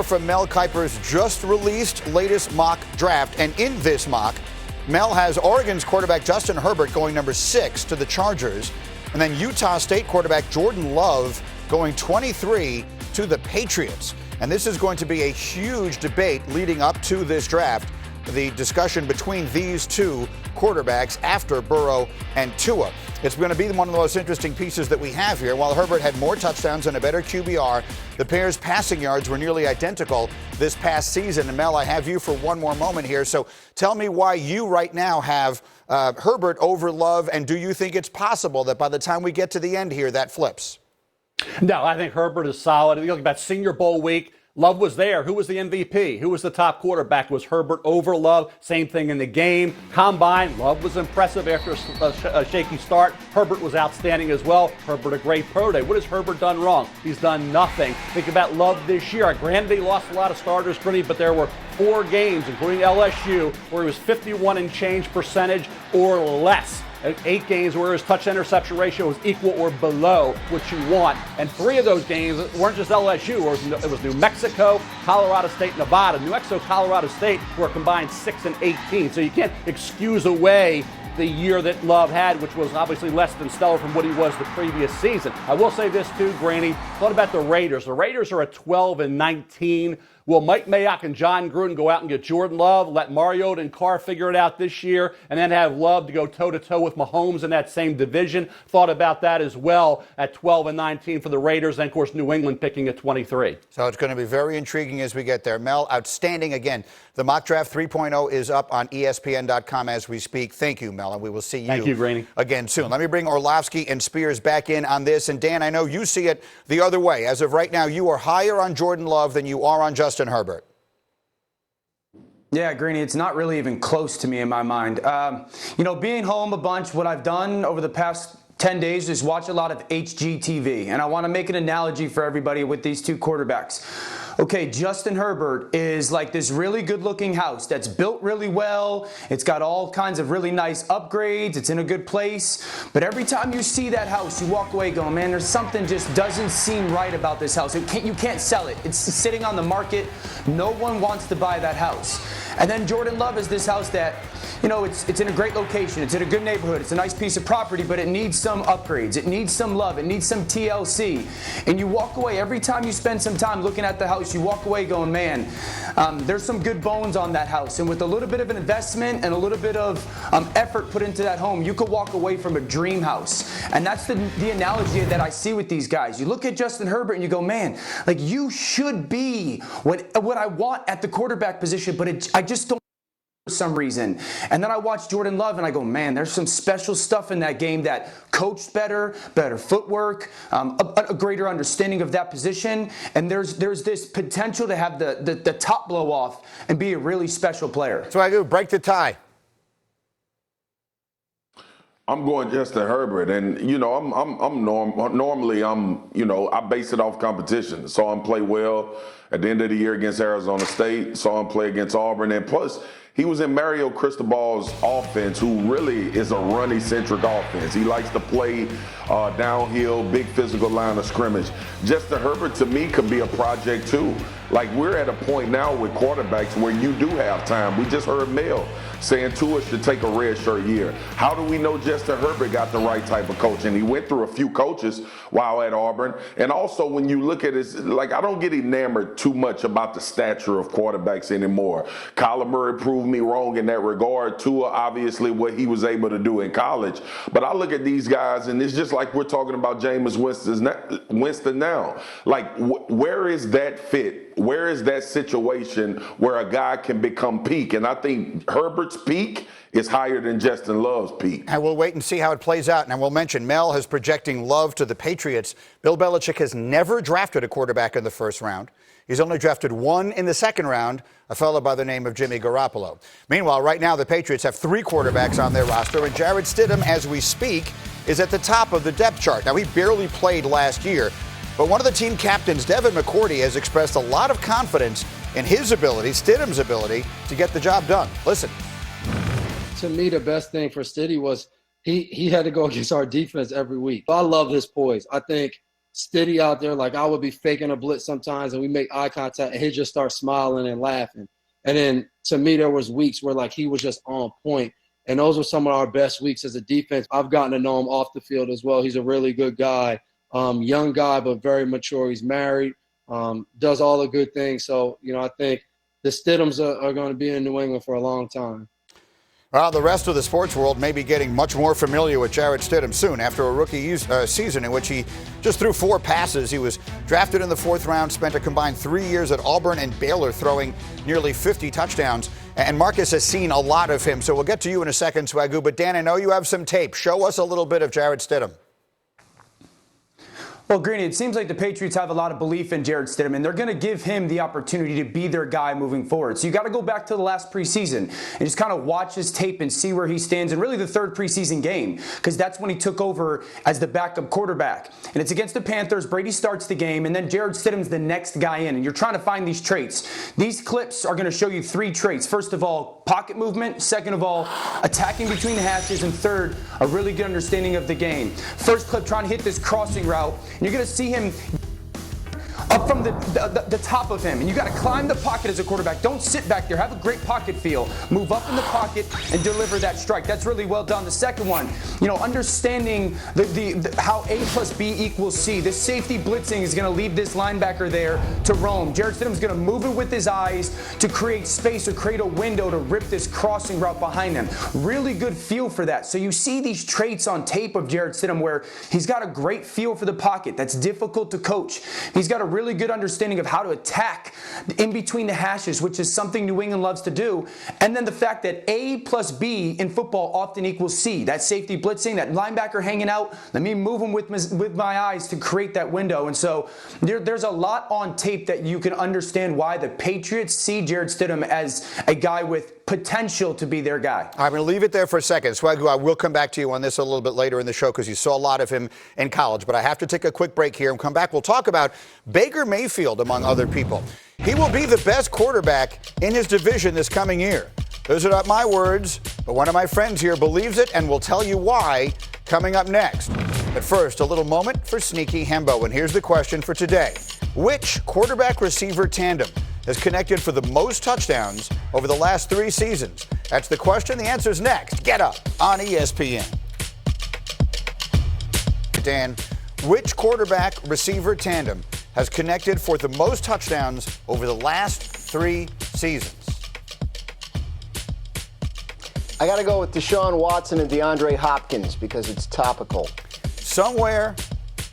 From Mel Kiper's just released latest mock draft. And in this mock, Mel has Oregon's quarterback Justin Herbert going number 6 to the Chargers. And then Utah State quarterback Jordan Love going 23 to the Patriots. And this is going to be a huge debate leading up to this draft. The discussion between these two quarterbacks after Burrow and Tua. It's going to be one of the most interesting pieces that we have here. While Herbert had more touchdowns and a better QBR, the pair's passing yards were nearly identical this past season. And Mel, I have you for one more moment here. So tell me why you right now have Herbert over Love, and do you think it's possible that by the time we get to the end here, that flips? No, I think Herbert is solid. If you look about Senior Bowl week, Love was there. Who was the MVP? Who was the top quarterback? Was Herbert over Love? Same thing in the game. Combine, Love was impressive after a shaky start. Herbert was outstanding as well. Herbert a great pro day. What has Herbert done wrong? He's done nothing. Think about Love this year. Granted, he lost a lot of starters, but there were 4 games, including LSU, where he was 51 and change percentage or less. 8 games where his touch-interception ratio was equal or below what you want. And 3 of those games weren't just LSU. It was New Mexico, Colorado State, Nevada. New Mexico, Colorado State were combined 6 and 18. So you can't excuse away the year that Love had, which was obviously less than stellar from what he was the previous season. I will say this too, Granny. Thought about the Raiders. The Raiders are at 12 and 19. Will Mike Mayock and John Gruden go out and get Jordan Love, let Mariota and Carr figure it out this year, and then have Love to go toe-to-toe with Mahomes in that same division? Thought about that as well at 12 and 19 for the Raiders, and, of course, New England picking at 23. So it's going to be very intriguing as we get there. Mel, outstanding again. The Mock Draft 3.0 is up on ESPN.com as we speak. Thank you, Mel, and we will see you again soon. Let me bring Orlovsky and Spears back in on this. And, Dan, I know you see it the other way. As of right now, you are higher on Jordan Love than you are on Justin Herbert. Yeah, Greeny, it's not really even close to me in my mind. Being home a bunch, what I've done over the past 10 days is watch a lot of HGTV. And I want to make an analogy for everybody with these two quarterbacks. Okay, Justin Herbert is like this really good-looking house that's built really well. It's got all kinds of really nice upgrades. It's in a good place. But every time you see that house, you walk away going, man, there's something just doesn't seem right about this house. You can't sell it. It's sitting on the market. No one wants to buy that house. And then Jordan Love is this house that, it's in a great location. It's in a good neighborhood. It's a nice piece of property, but it needs some upgrades. It needs some love. It needs some TLC. And you walk away, every time you spend some time looking at the house, you walk away going, man, there's some good bones on that house. And with a little bit of an investment and a little bit of effort put into that home, you could walk away from a dream house. And that's the analogy that I see with these guys. You look at Justin Herbert and you go, man, like you should be what I want at the quarterback position, but I just don't for some reason. And then I watch Jordan Love and I go, man, there's some special stuff in that game that coached better footwork, a greater understanding of that position. And there's this potential to have the top blow off and be a really special player. So I do break the tie. I'm going Justin Herbert, and normally I base it off competition. Saw him play well at the end of the year against Arizona State. Saw him play against Auburn, and plus he was in Mario Cristobal's offense, who really is a runny-centric offense. He likes to play downhill, big physical line of scrimmage. Justin Herbert, to me, could be a project too. Like, we're at a point now with quarterbacks where you do have time. We just heard Mel saying Tua should take a red shirt year. How do we know Justin Herbert got the right type of coach? And he went through a few coaches while at Auburn. And also, when you look at it, like, I don't get enamored too much about the stature of quarterbacks anymore. Kyler Murray proved me wrong in that regard. Tua, obviously, what he was able to do in college. But I look at these guys, and it's just like we're talking about Jameis Winston now. Like, where is that fit? Where is that situation where a guy can become peak? And I think Herbert's peak is higher than Justin Love's peak. And we'll wait and see how it plays out. And I will mention Mel is projecting Love to the Patriots. Bill Belichick has never drafted a quarterback in the first round. He's only drafted one in the second round, a fellow by the name of Jimmy Garoppolo. Meanwhile, right now the Patriots have 3 quarterbacks on their roster, and Jarrett Stidham, as we speak, is at the top of the depth chart. Now, he barely played last year, but one of the team captains, Devin McCourty, has expressed a lot of confidence in his ability, Stidham's ability, to get the job done. Listen. To me, the best thing for Stiddy was he had to go against our defense every week. I love his poise. I think steady out there. Like, I would be faking a blitz sometimes, and we make eye contact, and he'd just start smiling and laughing. And then, to me, there was weeks where, like, he was just on point. And those were some of our best weeks as a defense. I've gotten to know him off the field as well. He's a really good guy, young guy, but very mature. He's married, does all the good things. So, I think the Stidhams are going to be in New England for a long time. Well, the rest of the sports world may be getting much more familiar with Jarrett Stidham soon after a rookie season in which he just threw 4 passes. He was drafted in the 4th round, spent a combined 3 years at Auburn and Baylor throwing nearly 50 touchdowns. And Marcus has seen a lot of him, so we'll get to you in a second, Swagoo. But, Dan, I know you have some tape. Show us a little bit of Jarrett Stidham. Well, Greeny, it seems like the Patriots have a lot of belief in Jarrett Stidham, and they're going to give him the opportunity to be their guy moving forward. So you got to go back to the last preseason and just kind of watch his tape and see where he stands in really the 3rd preseason game, because that's when he took over as the backup quarterback. And it's against the Panthers. Brady starts the game, and then Jarrett Stidham's the next guy in, and you're trying to find these traits. These clips are going to show you 3 traits. First of all, pocket movement. Second of all, attacking between the hashes. And third, a really good understanding of the game. First clip, trying to hit this crossing route. And you're going to see him up from the top of him, and you got to climb the pocket as a quarterback. Don't sit back there. Have a great pocket feel. Move up in the pocket and deliver that strike. That's really well done. The second one, understanding how A plus B equals C. This safety blitzing is going to leave this linebacker there to roam. Jarrett Stidham's going to move it with his eyes to create space or create a window to rip this crossing route behind him. Really good feel for that. So you see these traits on tape of Jarrett Stidham where he's got a great feel for the pocket. That's difficult to coach. He's got a really good understanding of how to attack in between the hashes, which is something New England loves to do. And then the fact that A plus B in football often equals C. That safety blitzing, that linebacker hanging out, let me move him with my eyes to create that window. And so there's a lot on tape that you can understand why the Patriots see Jarrett Stidham as a guy with potential to be their guy. I'm going to leave it there for a second. Swagoo, I will come back to you on this a little bit later in the show because you saw a lot of him in college. But I have to take a quick break here and come back. We'll talk about Baker Mayfield, among other people. He will be the best quarterback in his division this coming year. Those are not my words, but one of my friends here believes it and will tell you why coming up next. But first, a little moment for Sneaky Hembo. And here's the question for today. Which quarterback-receiver tandem has connected for the most touchdowns over the last 3 seasons? That's the question. The answer's next. Get Up on ESPN. Dan, which quarterback-receiver tandem has connected for the most touchdowns over the last 3 seasons? I got to go with Deshaun Watson and DeAndre Hopkins because it's topical. Somewhere,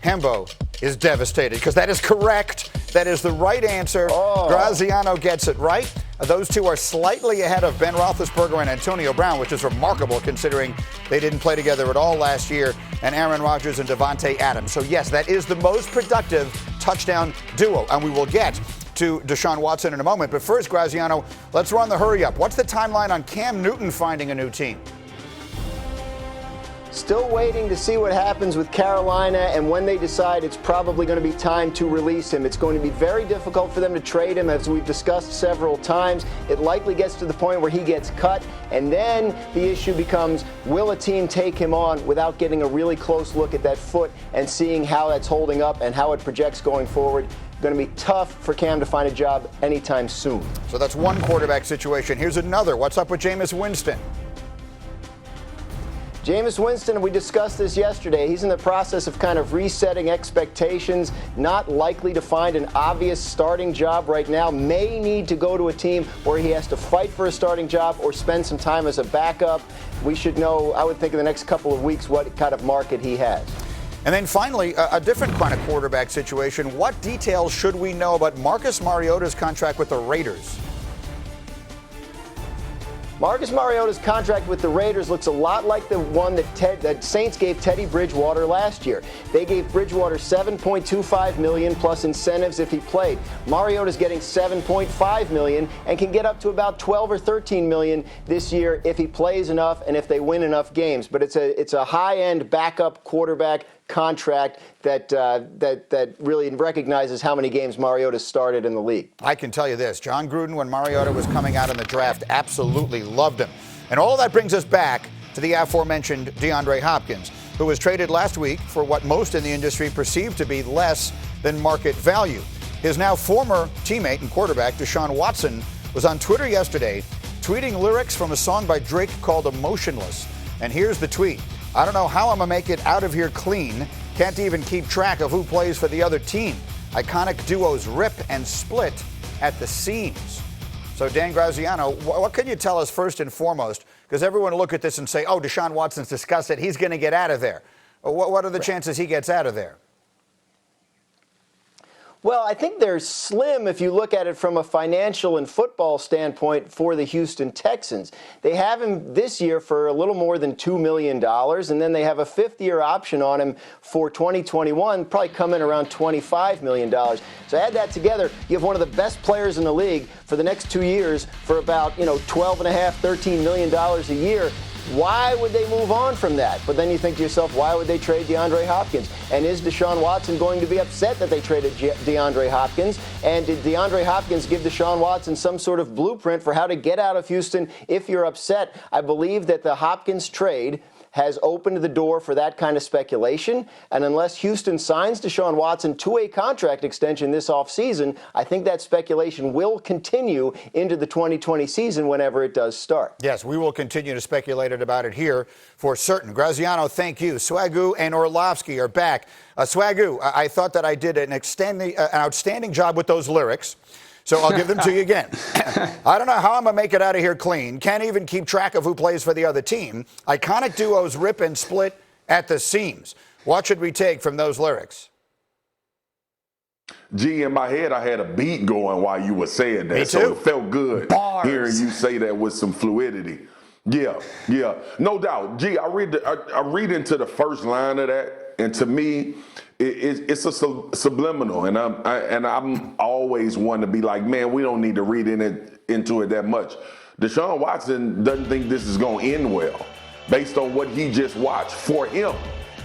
Hembo is devastated because that is correct. That is the right answer. Graziano gets it right. Those two are slightly ahead of Ben Roethlisberger and Antonio Brown, which is remarkable considering they didn't play together at all last year, and Aaron Rodgers and Devontae Adams. So, yes, that is the most productive touchdown duo, and we will get to Deshaun Watson in a moment. But first, Graziano, let's run the hurry up. What's the timeline on Cam Newton finding a new team? Still waiting to see what happens with Carolina, and when they decide it's probably going to be time to release him. It's going to be very difficult for them to trade him, as we've discussed several times. It likely gets to the point where he gets cut, and then the issue becomes, will a team take him on without getting a really close look at that foot and seeing how that's holding up and how it projects going forward? Going to be tough for Cam to find a job anytime soon. So that's one quarterback situation. Here's another. What's up with Jameis Winston? Jameis Winston, we discussed this yesterday. He's in the process of kind of resetting expectations, not likely to find an obvious starting job right now, may need to go to a team where he has to fight for a starting job or spend some time as a backup. We should know, I would think, in the next couple of weeks what kind of market he has. And then finally, a different kind of quarterback situation. What details should we know about Marcus Mariota's contract with the Raiders? Marcus Mariota's contract with the Raiders looks a lot like the one that Saints gave Teddy Bridgewater last year. They gave Bridgewater $7.25 million plus incentives if he played. Mariota's getting $7.5 million and can get up to about $12 or $13 million this year if he plays enough and if they win enough games. But it's a high-end backup quarterback contract that really recognizes how many games Mariota started in the league. I can tell you this. John Gruden, when Mariota was coming out in the draft, absolutely loved him. And all that brings us back to the aforementioned DeAndre Hopkins. who was traded last week for what most in the industry perceived to be less than market value. His now former teammate and quarterback, Deshaun Watson, was on Twitter yesterday tweeting lyrics from a song by Drake called Emotionless. And here's the tweet. I don't know how I'm going to make it out of here clean. Can't even keep track of who plays for the other team. Iconic duos rip and split at the seams. So, Dan Graziano, what can you tell us first and foremost? Because everyone will look at this and say, oh, Deshaun Watson's discussed it. He's going to get out of there. What are the chances he gets out of there? Well, I think they're slim if you look at it from a financial and football standpoint for the Houston Texans. They have him this year for a little more than $2 million, and then they have a fifth-year option on him for 2021, probably come in around $25 million. So add that together, you have one of the best players in the league for the next 2 years for about, $12.5, $13 million a year. Why would they move on from that? But then you think to yourself, why would they trade DeAndre Hopkins? And is Deshaun Watson going to be upset that they traded DeAndre Hopkins? And did DeAndre Hopkins give Deshaun Watson some sort of blueprint for how to get out of Houston if you're upset? I believe that the Hopkins trade has opened the door for that kind of speculation. And unless Houston signs Deshaun Watson to a contract extension this offseason, I think that speculation will continue into the 2020 season whenever it does start. Yes, we will continue to speculate about it here for certain. Graziano, thank you. Swagoo and Orlovsky are back. Swagoo, I thought that I did an outstanding job with those lyrics. So I'll give them to you again. I don't know how I'm going to make it out of here clean. Can't even keep track of who plays for the other team. Iconic duos rip and split at the seams. What should we take from those lyrics? Gee, in my head, I had a beat going while you were saying that. Me too. So it felt good Bars. hearing you say that with some fluidity. Yeah, no doubt. Gee, I read into the first line of that, and to me, it's a subliminal, and I'm always one to be like, man, we don't need to read into it that much. Deshaun Watson doesn't think this is going to end well, based on what he just watched for him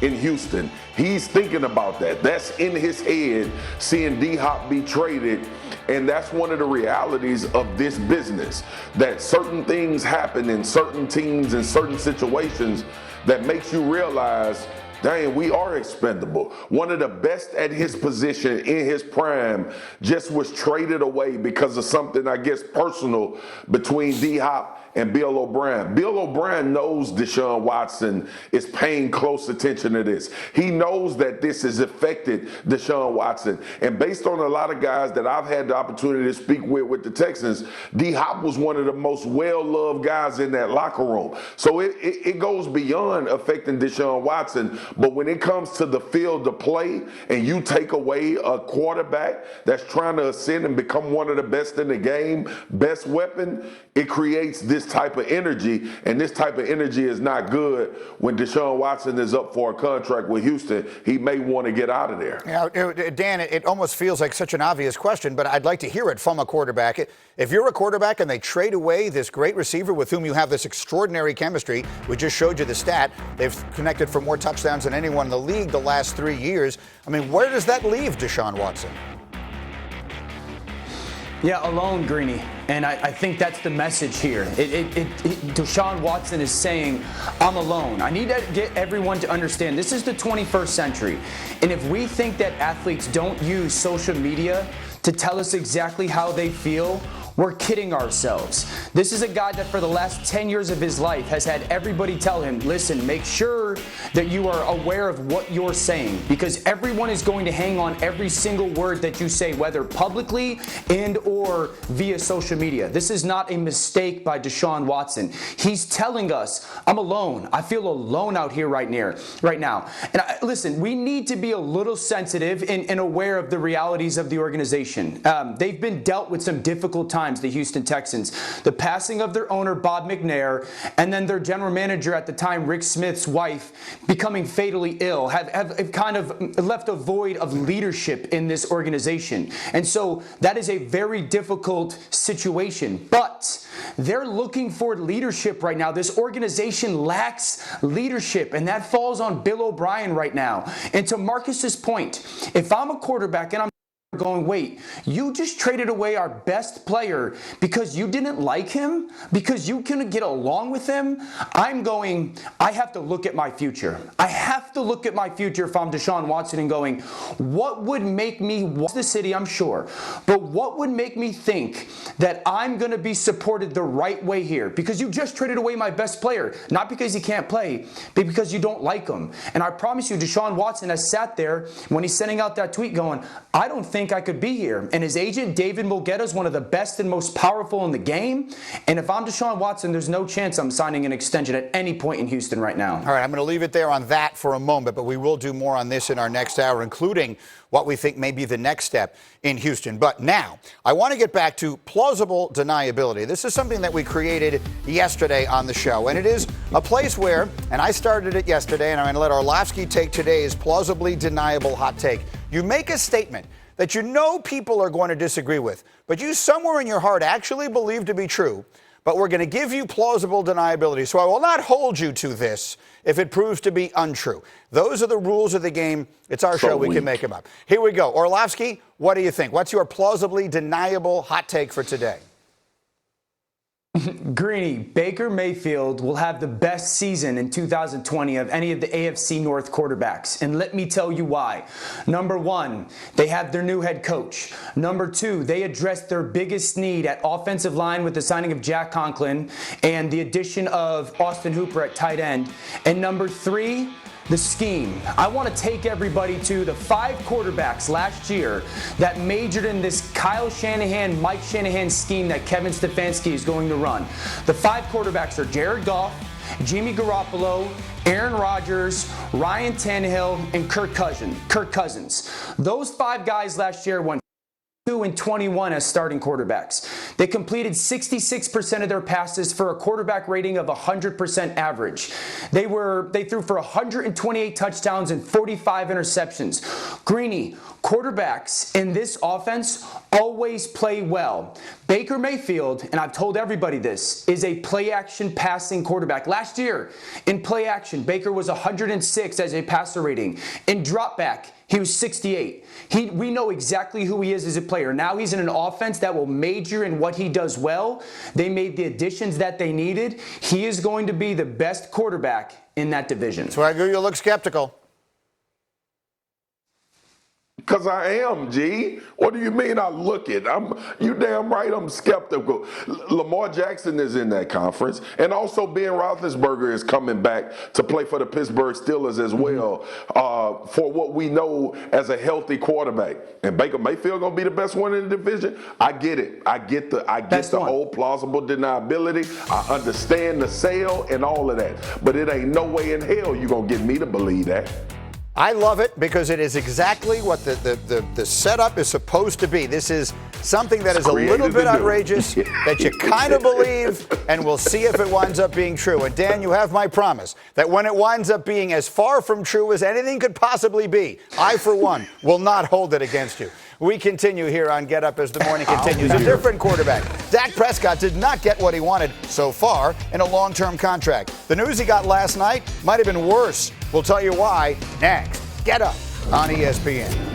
in Houston. He's thinking about that. That's in his head, seeing D-Hop be traded. And that's one of the realities of this business, that certain things happen in certain teams and certain situations that makes you realize, dang, we are expendable. One of the best at his position in his prime just was traded away because of something, I guess, personal between D-Hop and Bill O'Brien. Bill O'Brien knows Deshaun Watson is paying close attention to this. He knows that this has affected Deshaun Watson. And based on a lot of guys that I've had the opportunity to speak with the Texans, D-Hop was one of the most well-loved guys in that locker room. So it goes beyond affecting Deshaun Watson. But when it comes to the field of play and you take away a quarterback that's trying to ascend and become one of the best in the game, best weapon, it creates this type of energy, and this type of energy is not good when Deshaun Watson is up for a contract with Houston. He may want to get out of there. Dan, it almost feels like such an obvious question, but I'd like to hear it from a quarterback. If you're a quarterback and they trade away this great receiver with whom you have this extraordinary chemistry, we just showed you the stat, they've connected for more touchdowns than anyone in the league the last 3 years. I mean, where does that leave Deshaun Watson? Yeah, alone, Greeny. And I think that's the message here. Deshaun Watson is saying, I'm alone. I need to get everyone to understand this is the 21st century. And if we think that athletes don't use social media to tell us exactly how they feel, we're kidding ourselves. This is a guy that for the last 10 years of his life has had everybody tell him, listen, make sure that you are aware of what you're saying, because everyone is going to hang on every single word that you say, whether publicly and or via social media. This is not a mistake by Deshaun Watson. He's telling us, I'm alone. I feel alone out here right now. And listen, we need to be a little sensitive and aware of the realities of the organization. They've been dealt with some difficult times, the Houston Texans. The passing of their owner, Bob McNair, and then their general manager at the time, Rick Smith's wife, becoming fatally ill, have kind of left a void of leadership in this organization. And so that is a very difficult situation. But they're looking for leadership right now. This organization lacks leadership, and that falls on Bill O'Brien right now. And to Marcus's point, if I'm a quarterback and I'm going, wait, you just traded away our best player because you didn't like him, because you couldn't get along with him. I'm going, I have to look at my future. I have to look at my future if I'm Deshaun Watson and going, what would make me watch the city, I'm sure, but what would make me think that I'm going to be supported the right way here? Because you just traded away my best player, not because he can't play, but because you don't like him. And I promise you, Deshaun Watson has sat there when he's sending out that tweet going, I don't think I could be here. And his agent, David Mulgeta, is one of the best and most powerful in the game. And if I'm Deshaun Watson, there's no chance I'm signing an extension at any point in Houston right now. All right, I'm going to leave it there on that for a moment, but we will do more on this in our next hour, including what we think may be the next step in Houston. But now, I want to get back to plausible deniability. This is something that we created yesterday on the show, and it is a place where, and I started it yesterday, and I'm going to let Orlovsky take today's plausibly deniable hot take. You make a statement that you know people are going to disagree with, but you somewhere in your heart actually believe to be true, but we're going to give you plausible deniability. So I will not hold you to this if it proves to be untrue. Those are the rules of the game. It's our show. We can make them up. Here we go. Orlovsky, what do you think? What's your plausibly deniable hot take for today? Greeny, Baker Mayfield will have the best season in 2020 of any of the AFC North quarterbacks. And let me tell you why. Number one, they have their new head coach. Number two, they addressed their biggest need at offensive line with the signing of Jack Conklin and the addition of Austin Hooper at tight end. And number three, the scheme. I want to take everybody to the 5 quarterbacks last year that majored in this Kyle Shanahan, Mike Shanahan scheme that Kevin Stefanski is going to run. The 5 quarterbacks are Jared Goff, Jimmy Garoppolo, Aaron Rodgers, Ryan Tannehill, and Kirk Cousins. Those 5 guys last year won 2 and 21 as starting quarterbacks. They completed 66% of their passes for a quarterback rating of 100% average. They threw for 128 touchdowns and 45 interceptions. Greeny, quarterbacks in this offense always play well. Baker Mayfield, and I've told everybody this, is a play-action passing quarterback. Last year, in play-action, Baker was 106 as a passer rating. In drop-back, he was 68. We know exactly who he is as a player. Now he's in an offense that will major in what he does well. They made the additions that they needed. He is going to be the best quarterback in that division. Swagger, you look skeptical. Because I am, G. What do you mean I look it? You damn right I'm skeptical. Lamar Jackson is in that conference. And also Ben Roethlisberger is coming back to play for the Pittsburgh Steelers as well for what we know as a healthy quarterback. And Baker Mayfield going to be the best one in the division? I get it. I get the whole plausible deniability. I understand the sale and all of that. But it ain't no way in hell you going to get me to believe that. I love it because it is exactly what the setup is supposed to be. This is something that is a little bit outrageous that you kind of believe, and we'll see if it winds up being true. And Dan, you have my promise that when it winds up being as far from true as anything could possibly be, I, for one, will not hold it against you. We continue here on Get Up as the morning continues. A different quarterback. Dak Prescott did not get what he wanted so far in a long-term contract. The news he got last night might have been worse. We'll tell you why next. Get Up on ESPN.